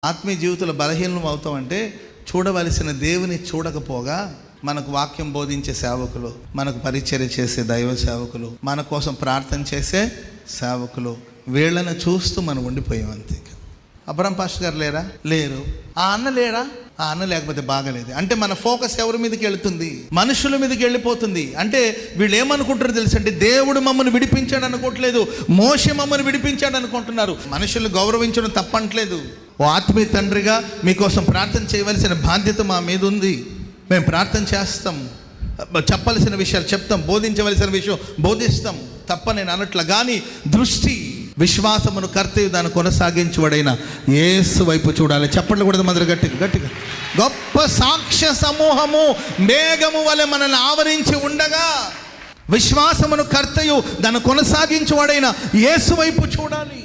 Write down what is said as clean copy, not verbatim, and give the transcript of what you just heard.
ఆత్మీయ జీవితంలో బలహీనం అవుతామంటే చూడవలసిన దేవుని చూడకపోగా మనకు వాక్యం బోధించే సేవకులు, మనకు పరిచర్య చేసే దైవ సేవకులు, మన కోసం ప్రార్థన చేసే సేవకులు, వీళ్ళని చూస్తూ మనం ఉండిపోయాం అంతే. అబ్రహం పాస్టర్ గారు లేరా? లేరు. ఆ అన్న లేరా? ఆ అన్న లేకపోతే బాగలేదు. అంటే మన ఫోకస్ ఎవరి మీదకి వెళుతుంది? మనుషుల మీదకి వెళ్ళిపోతుంది. అంటే వీళ్ళు ఏమనుకుంటారు తెలుసు అంటే, దేవుడు మమ్మల్ని విడిపించాడు అనుకోవట్లేదు, మోషే మమ్మల్ని విడిపించాడు అనుకుంటున్నారు. మనుషులు గౌరవించడం తప్పట్లేదు. ఓ ఆత్మీయ తండ్రిగా మీకోసం ప్రార్థన చేయవలసిన బాధ్యత మా మీద ఉంది. మేము ప్రార్థన చేస్తాం, చెప్పవలసిన విషయాలు చెప్తాం, బోధించవలసిన విషయం బోధిస్తాం, తప్ప నేను అన్నట్లు. కానీ దృష్టి విశ్వాసమును కర్తయు దాన్ని కొనసాగించువాడైన యేసు వైపు చూడాలి. చెప్పండి కూడా మొదలు గట్టిగా. గొప్ప సాక్ష్య సమూహము మేఘము వలె మనల్ని ఆవరించి ఉండగా విశ్వాసమును కర్తయు దాన్ని కొనసాగించువాడైన యేసు వైపు చూడాలి.